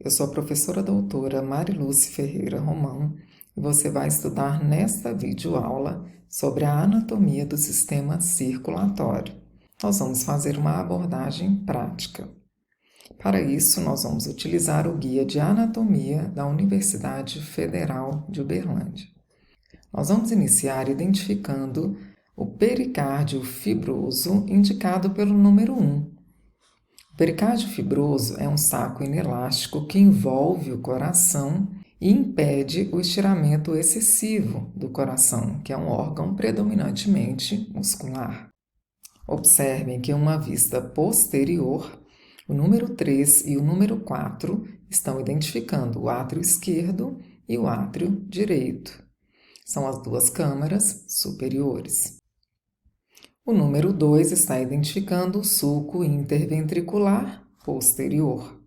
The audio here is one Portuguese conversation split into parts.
Eu sou a professora doutora Marilúcia Ferreira Romão e você vai estudar nesta videoaula sobre a anatomia do sistema circulatório. Nós vamos fazer uma abordagem prática. Para isso, nós vamos utilizar o Guia de Anatomia da Universidade Federal de Uberlândia. Nós vamos iniciar identificando o pericárdio fibroso, indicado pelo número 1. O pericárdio fibroso é um saco inelástico que envolve o coração e impede o estiramento excessivo do coração, que é um órgão predominantemente muscular. Observem que em uma vista posterior, o número 3 e o número 4 estão identificando o átrio esquerdo e o átrio direito. São as duas câmaras superiores. O número 2 está identificando o sulco interventricular posterior.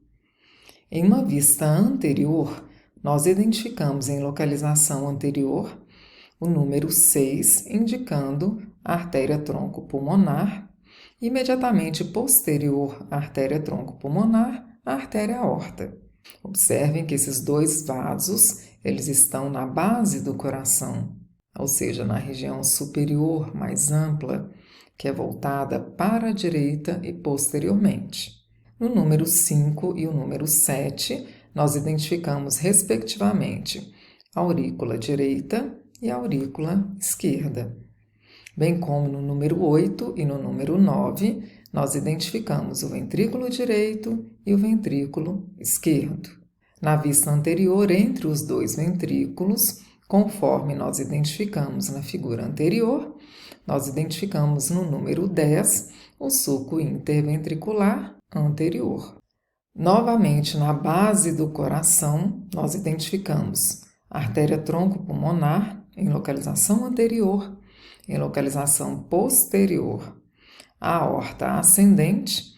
Em uma vista anterior, nós identificamos em localização anterior o número 6, indicando a artéria tronco-pulmonar, e imediatamente posterior à artéria tronco-pulmonar, a artéria aorta. Observem que esses dois vasos, eles estão na base do coração, ou seja, na região superior mais ampla, que é voltada para a direita e posteriormente. No número 5 e o número 7, nós identificamos, respectivamente, a aurícula direita e a aurícula esquerda. Bem como no número 8 e no número 9, nós identificamos o ventrículo direito e o ventrículo esquerdo. Na vista anterior, entre os dois ventrículos, conforme nós identificamos na figura anterior, nós identificamos no número 10 o sulco interventricular anterior. Novamente, na base do coração, nós identificamos a artéria tronco-pulmonar em localização anterior, em localização posterior, a aorta ascendente,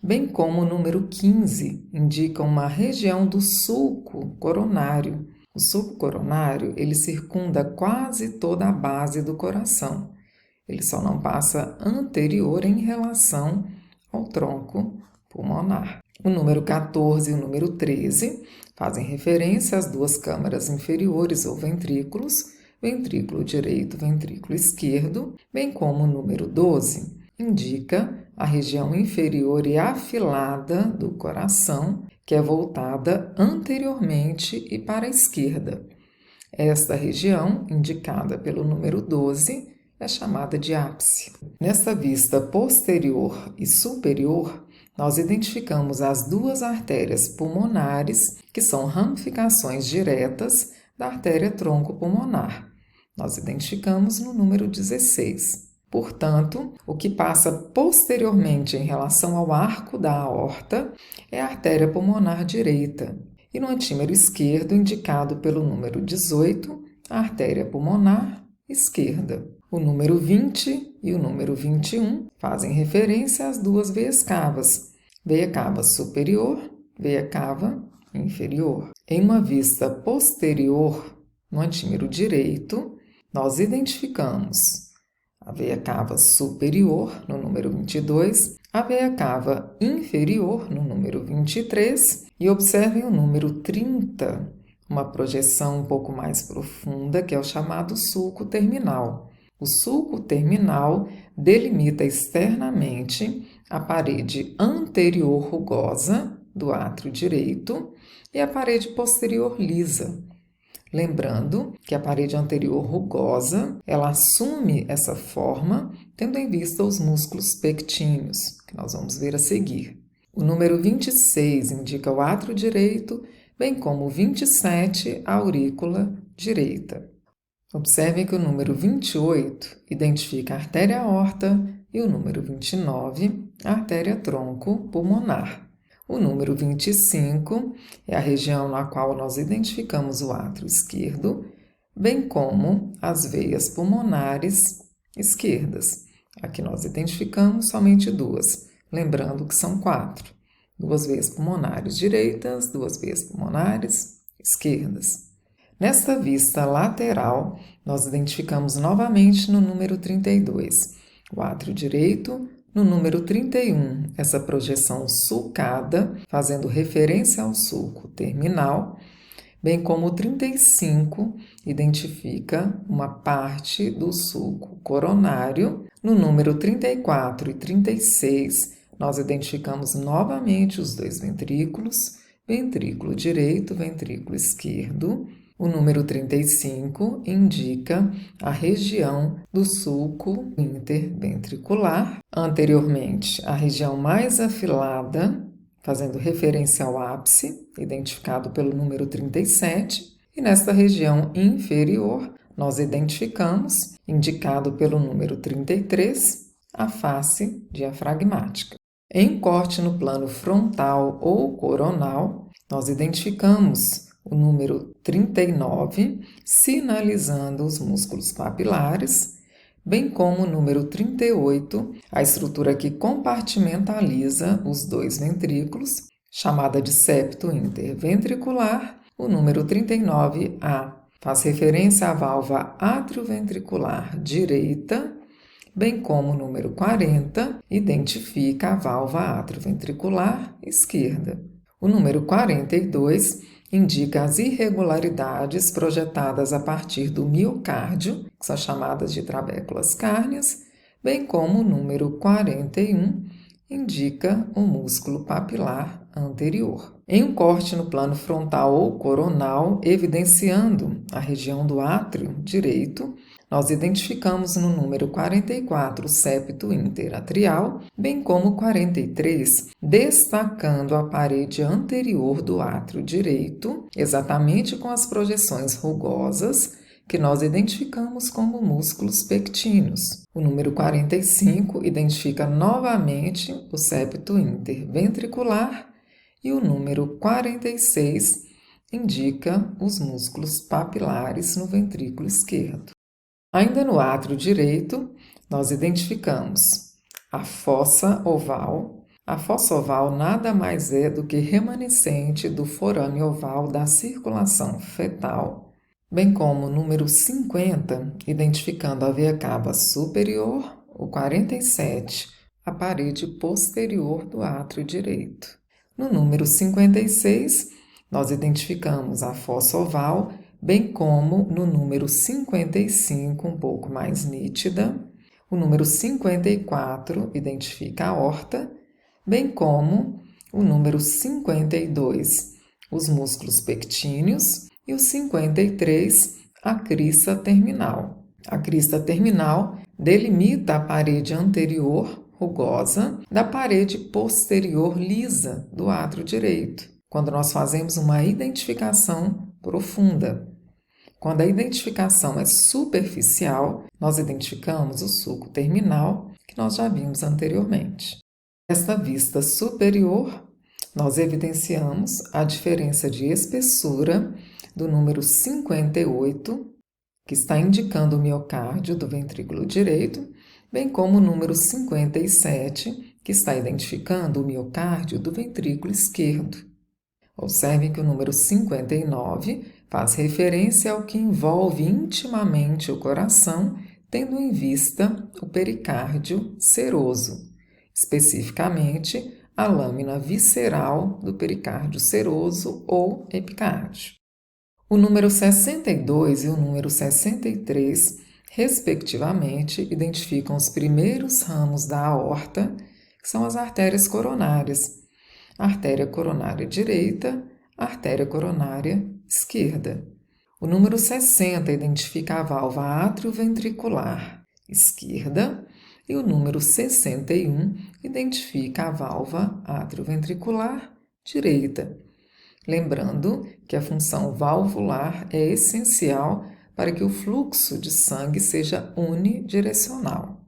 bem como o número 15 indica uma região do sulco coronário. O sulco coronário, ele circunda quase toda a base do coração. Ele só não passa anterior em relação ao tronco pulmonar. O número 14 e o número 13 fazem referência às duas câmaras inferiores ou ventrículos, ventrículo direito, ventrículo esquerdo, bem como o número 12 indica a região inferior e afilada do coração, que é voltada anteriormente e para a esquerda. Esta região, indicada pelo número 12, é chamada de ápice. Nesta vista posterior e superior, nós identificamos as duas artérias pulmonares, que são ramificações diretas da artéria tronco-pulmonar. Nós identificamos no número 16. Portanto, o que passa posteriormente em relação ao arco da aorta é a artéria pulmonar direita, e no antímero esquerdo, indicado pelo número 18, a artéria pulmonar esquerda. O número 20 e o número 21 fazem referência às duas veias cavas, veia cava superior, veia cava inferior. Em uma vista posterior, no antímero direito, nós identificamos a veia cava superior, no número 22, a veia cava inferior, no número 23, e observem o número 30, uma projeção um pouco mais profunda, que é o chamado sulco terminal. O sulco terminal delimita externamente a parede anterior rugosa do átrio direito e a parede posterior lisa. Lembrando que a parede anterior rugosa, ela assume essa forma tendo em vista os músculos pectíneos, que nós vamos ver a seguir. O número 26 indica o átrio direito, bem como o 27, a aurícula direita. Observem que o número 28 identifica a artéria aorta e o número 29, a artéria tronco-pulmonar. O número 25 é a região na qual nós identificamos o átrio esquerdo, bem como as veias pulmonares esquerdas. Aqui nós identificamos somente duas, lembrando que são 4. 2 veias pulmonares direitas, 2 veias pulmonares esquerdas. Nesta vista lateral, nós identificamos novamente no número 32 o átrio direito, No número 31, essa projeção sulcada, fazendo referência ao sulco terminal, bem como o 35 identifica uma parte do sulco coronário. No número 34 e 36, nós identificamos novamente os dois ventrículos, ventrículo direito, ventrículo esquerdo. O número 35 indica a região do sulco interventricular. Anteriormente, a região mais afilada, fazendo referência ao ápice, identificado pelo número 37, e nesta região inferior, nós identificamos, indicado pelo número 33, a face diafragmática. Em corte no plano frontal ou coronal, nós identificamos o número 39, sinalizando os músculos papilares, bem como o número 38, a estrutura que compartimentaliza os dois ventrículos, chamada de septo interventricular. O número 39A faz referência à válvula atrioventricular direita, bem como o número 40 identifica a válvula atrioventricular esquerda. O número 42 indica as irregularidades projetadas a partir do miocárdio, que são chamadas de trabéculas cárneas, bem como o número 41 indica o músculo papilar anterior. Em um corte no plano frontal ou coronal, evidenciando a região do átrio direito, nós identificamos no número 44 o septo interatrial, bem como 43, destacando a parede anterior do átrio direito, exatamente com as projeções rugosas que nós identificamos como músculos pectíneos. O número 45 identifica novamente o septo interventricular e o número 46 indica os músculos papilares no ventrículo esquerdo. Ainda no átrio direito, nós identificamos a fossa oval. A fossa oval nada mais é do que remanescente do forame oval da circulação fetal, bem como o número 50, identificando a veia cava superior, o 47, a parede posterior do átrio direito. No número 56, nós identificamos a fossa oval, bem como no número 55, um pouco mais nítida. O número 54 identifica a aorta, bem como o número 52, os músculos pectíneos, e o 53, a crista terminal. A crista terminal delimita a parede anterior rugosa da parede posterior lisa do átrio direito, quando nós fazemos uma identificação profunda. Quando a identificação é superficial, nós identificamos o sulco terminal, que nós já vimos anteriormente. Nesta vista superior, nós evidenciamos a diferença de espessura do número 58, que está indicando o miocárdio do ventrículo direito, bem como o número 57, que está identificando o miocárdio do ventrículo esquerdo. Observem que o número 59 faz referência ao que envolve intimamente o coração, tendo em vista o pericárdio seroso, especificamente a lâmina visceral do pericárdio seroso ou epicárdio. O número 62 e o número 63, respectivamente, identificam os primeiros ramos da aorta, que são as artérias coronárias. Artéria coronária direita, artéria coronária esquerda. O número 60 identifica a válvula atrioventricular esquerda e o número 61 identifica a válvula atrioventricular direita. Lembrando que a função valvular é essencial para que o fluxo de sangue seja unidirecional.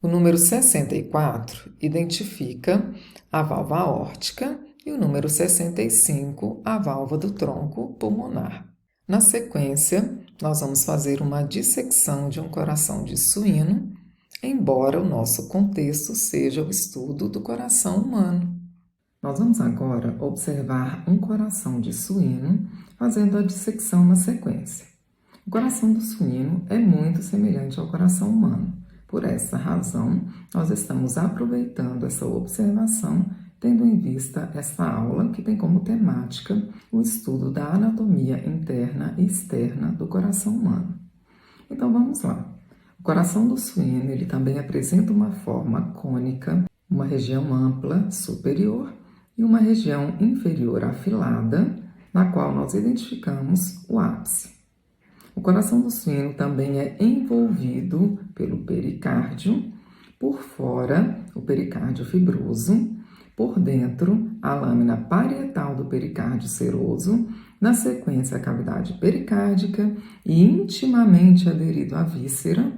O número 64 identifica a válvula aórtica e o número 65 a válvula do tronco pulmonar. Na sequência, nós vamos fazer uma dissecção de um coração de suíno, embora o nosso contexto seja o estudo do coração humano. Nós vamos agora observar um coração de suíno, fazendo a dissecção na sequência. O coração do suíno é muito semelhante ao coração humano, Por essa razão, nós estamos aproveitando essa observação, tendo em vista essa aula que tem como temática o estudo da anatomia interna e externa do coração humano. Então vamos lá. O coração do suíno ele também apresenta uma forma cônica, uma região ampla superior e uma região inferior afilada, na qual nós identificamos o ápice. O coração do suíno também é envolvido pelo pericárdio, por fora o pericárdio fibroso, por dentro a lâmina parietal do pericárdio seroso, na sequência a cavidade pericárdica e intimamente aderido à víscera,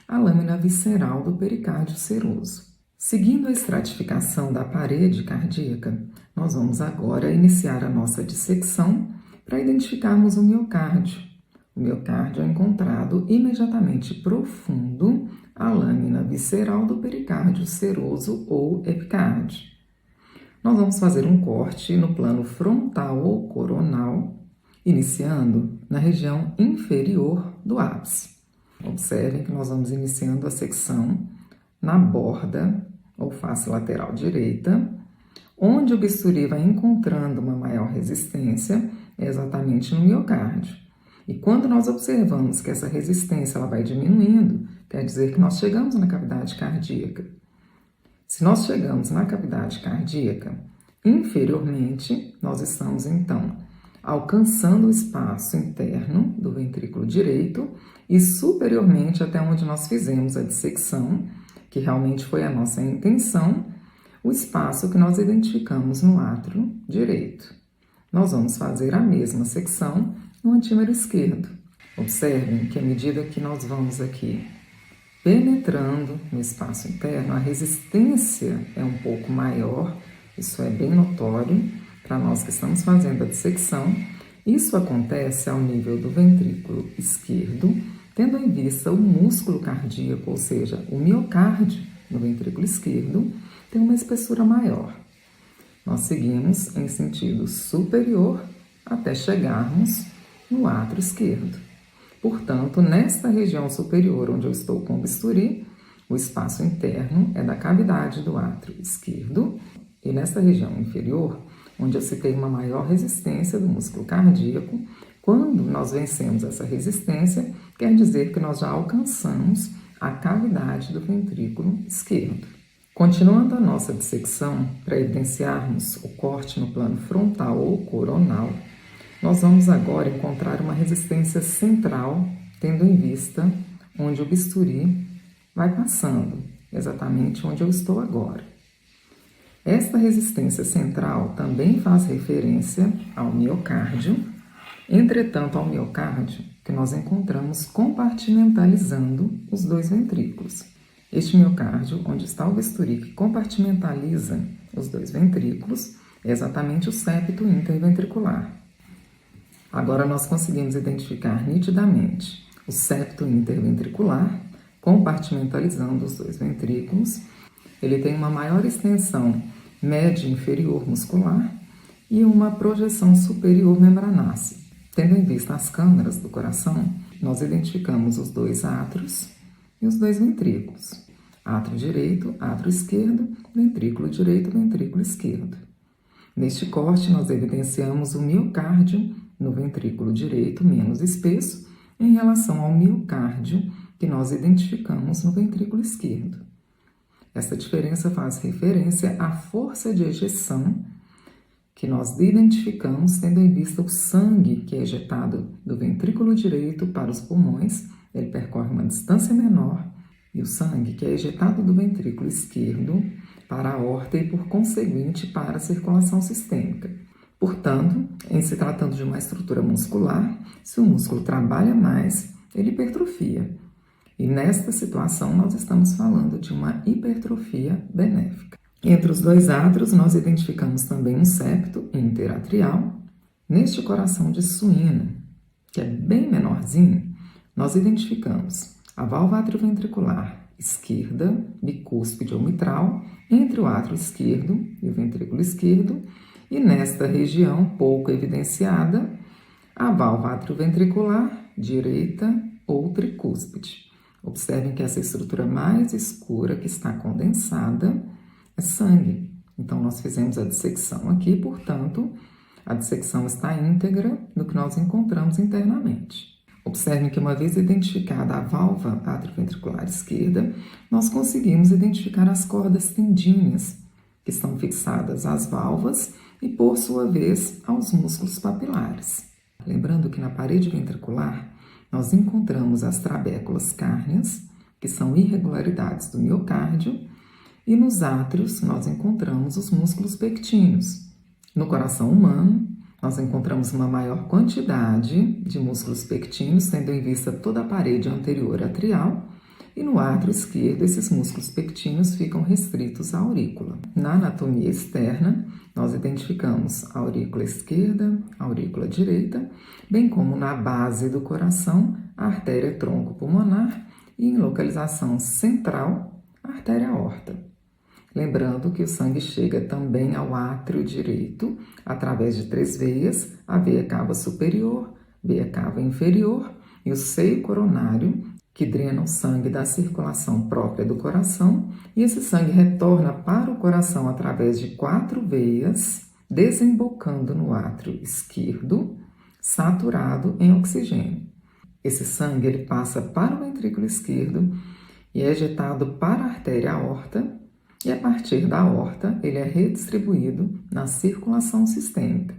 a lâmina visceral do pericárdio seroso. Seguindo a estratificação da parede cardíaca, nós vamos agora iniciar a nossa dissecção para identificarmos o miocárdio. O miocárdio é encontrado imediatamente profundo à lâmina visceral do pericárdio seroso ou epicárdio. Nós vamos fazer um corte no plano frontal ou coronal, iniciando na região inferior do ápice. Observem que nós vamos iniciando a secção na borda ou face lateral direita, onde o bisturi vai encontrando uma maior resistência é exatamente no miocárdio. E quando nós observamos que essa resistência ela vai diminuindo, quer dizer que nós chegamos na cavidade cardíaca. Se nós chegamos na cavidade cardíaca, inferiormente, nós estamos então alcançando o espaço interno do ventrículo direito e superiormente até onde nós fizemos a dissecção, que realmente foi a nossa intenção, o espaço que nós identificamos no átrio direito. Nós vamos fazer a mesma secção no antímero esquerdo. Observem que à medida que nós vamos aqui penetrando no espaço interno, a resistência é um pouco maior, isso é bem notório para nós que estamos fazendo a dissecção. Isso acontece ao nível do ventrículo esquerdo, tendo em vista o músculo cardíaco, ou seja, o miocárdio no ventrículo esquerdo, tem uma espessura maior. Nós seguimos em sentido superior até chegarmos no átrio esquerdo. Portanto, nesta região superior onde eu estou com o bisturi, o espaço interno é da cavidade do átrio esquerdo, e nesta região inferior, onde eu citei uma maior resistência do músculo cardíaco, quando nós vencemos essa resistência, quer dizer que nós já alcançamos a cavidade do ventrículo esquerdo. Continuando a nossa dissecção, para evidenciarmos o corte no plano frontal ou coronal, nós vamos agora encontrar uma resistência central, tendo em vista onde o bisturi vai passando, exatamente onde eu estou agora. Esta resistência central também faz referência ao miocárdio, entretanto ao miocárdio que nós encontramos compartimentalizando os dois ventrículos. Este miocárdio, onde está o bisturi que compartimentaliza os dois ventrículos, é exatamente o septo interventricular. Agora nós conseguimos identificar nitidamente o septo interventricular, compartimentalizando os dois ventrículos. Ele tem uma maior extensão média inferior muscular e uma projeção superior membranácea. Tendo em vista as câmaras do coração, nós identificamos os dois átrios e os dois ventrículos. Átrio direito, átrio esquerdo, ventrículo direito, ventrículo esquerdo. Neste corte, nós evidenciamos o miocárdio no ventrículo direito menos espesso em relação ao miocárdio que nós identificamos no ventrículo esquerdo. Essa diferença faz referência à força de ejeção que nós identificamos tendo em vista o sangue que é ejetado do ventrículo direito para os pulmões, ele percorre uma distância menor, e o sangue que é ejetado do ventrículo esquerdo para a aorta e, por conseguinte, para a circulação sistêmica. Portanto, em se tratando de uma estrutura muscular, se o músculo trabalha mais, ele hipertrofia. E nesta situação, nós estamos falando de uma hipertrofia benéfica. Entre os dois átrios, nós identificamos também um septo interatrial. Neste coração de suíno, que é bem menorzinho, nós identificamos a válvula atrioventricular esquerda, bicúspide ou mitral, entre o átrio esquerdo e o ventrículo esquerdo, e nesta região pouco evidenciada, a válvula atrioventricular direita ou tricúspide. Observem que essa estrutura mais escura que está condensada é sangue. Então, nós fizemos a dissecção aqui, portanto, a dissecção está íntegra no que nós encontramos internamente. Observem que, uma vez identificada a válvula atrioventricular esquerda, nós conseguimos identificar as cordas tendíneas, que estão fixadas às válvulas e, por sua vez, aos músculos papilares. Lembrando que na parede ventricular, nós encontramos as trabéculas cárneas, que são irregularidades do miocárdio, e nos átrios nós encontramos os músculos pectíneos. No coração humano, nós encontramos uma maior quantidade de músculos pectíneos, tendo em vista toda a parede anterior atrial, e no átrio esquerdo, esses músculos pectíneos ficam restritos à aurícula. Na anatomia externa, nós identificamos a aurícula esquerda, a aurícula direita, bem como na base do coração, a artéria tronco-pulmonar e, em localização central, a artéria aorta. Lembrando que o sangue chega também ao átrio direito através de 3 veias, a veia cava superior, veia cava inferior e o seio coronário, que drena o sangue da circulação própria do coração, e esse sangue retorna para o coração através de 4 veias, desembocando no átrio esquerdo, saturado em oxigênio. Esse sangue ele passa para o ventrículo esquerdo e é ejetado para a artéria aorta, e a partir da aorta ele é redistribuído na circulação sistêmica.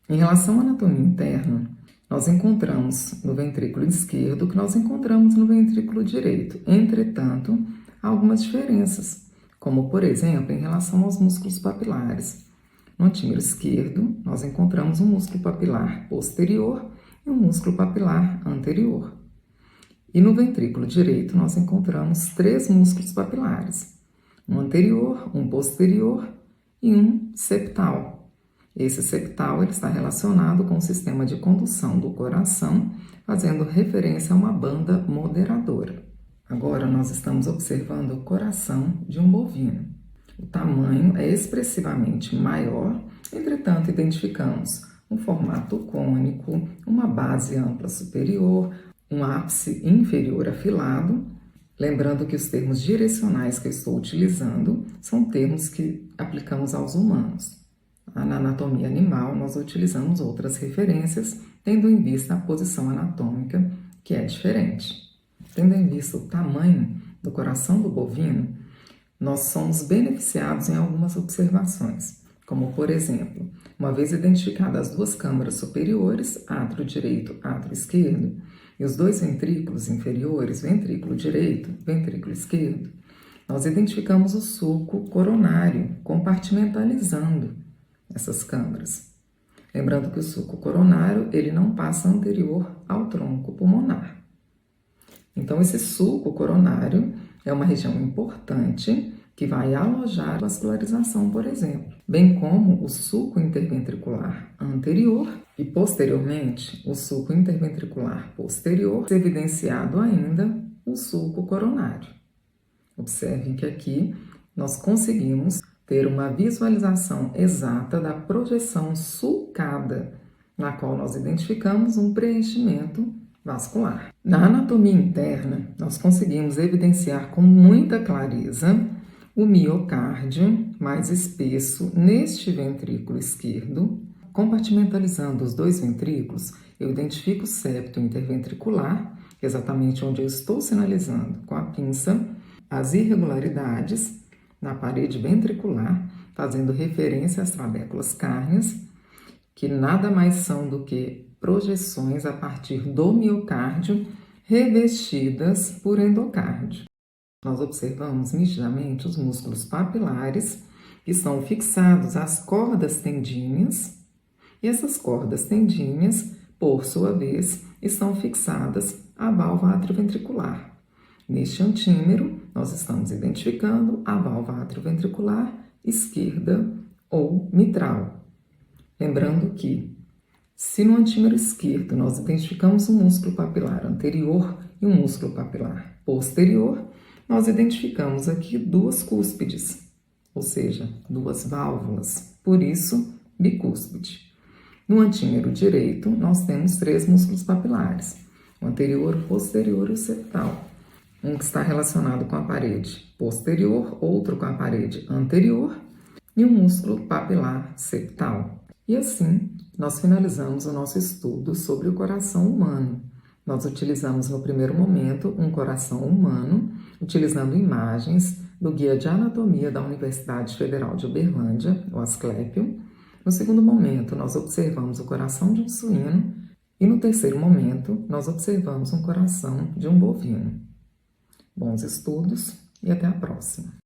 Em relação à anatomia interna, nós encontramos no ventrículo esquerdo o que nós encontramos no ventrículo direito. Entretanto, há algumas diferenças, como, por exemplo, em relação aos músculos papilares. No antímero esquerdo, nós encontramos um músculo papilar posterior e um músculo papilar anterior. E no ventrículo direito, nós encontramos 3 músculos papilares, um anterior, um posterior e um septal. Esse septal ele está relacionado com o sistema de condução do coração, fazendo referência a uma banda moderadora. Agora nós estamos observando o coração de um bovino. O tamanho é expressivamente maior, entretanto identificamos um formato cônico, uma base ampla superior, um ápice inferior afilado. Lembrando que os termos direcionais que eu estou utilizando são termos que aplicamos aos humanos. Na anatomia animal, nós utilizamos outras referências, tendo em vista a posição anatômica, que é diferente. Tendo em vista o tamanho do coração do bovino, nós somos beneficiados em algumas observações, como, por exemplo, uma vez identificadas as 2 câmaras superiores, átrio direito, átrio esquerdo, e os 2 ventrículos inferiores, ventrículo direito, ventrículo esquerdo, nós identificamos o sulco coronário, compartimentalizando essas câmaras. Lembrando que o sulco coronário, ele não passa anterior ao tronco pulmonar. Então, esse sulco coronário é uma região importante que vai alojar a vascularização, por exemplo, bem como o sulco interventricular anterior e, posteriormente, o sulco interventricular posterior, evidenciado ainda o sulco coronário. Observem que aqui nós conseguimos ter uma visualização exata da projeção sulcada, na qual nós identificamos um preenchimento vascular. Na anatomia interna, nós conseguimos evidenciar com muita clareza o miocárdio mais espesso neste ventrículo esquerdo. Compartimentalizando os 2 ventrículos, eu identifico o septo interventricular, exatamente onde eu estou sinalizando com a pinça as irregularidades na parede ventricular, fazendo referência às trabéculas cárneas, que nada mais são do que projeções a partir do miocárdio revestidas por endocárdio. Nós observamos nitidamente os músculos papilares, que são fixados às cordas tendíneas, e essas cordas tendíneas, por sua vez, estão fixadas à válvula atrioventricular. Neste antímero, nós estamos identificando a válvula atrioventricular esquerda ou mitral. Lembrando que, se no antímero esquerdo nós identificamos um músculo papilar anterior e um músculo papilar posterior, nós identificamos aqui 2 cúspides, ou seja, 2 válvulas, por isso, bicúspide. No antímero direito, nós temos 3 músculos papilares, o anterior, o posterior e o septal. um que está relacionado com a parede posterior, outro com a parede anterior e o músculo papilar septal. E assim, nós finalizamos o nosso estudo sobre o coração humano. Nós utilizamos no primeiro momento um coração humano, utilizando imagens do Guia de Anatomia da Universidade Federal de Uberlândia, o Asclepio. No segundo momento, nós observamos o coração de um suíno e no terceiro momento, nós observamos um coração de um bovino. Bons estudos e até a próxima!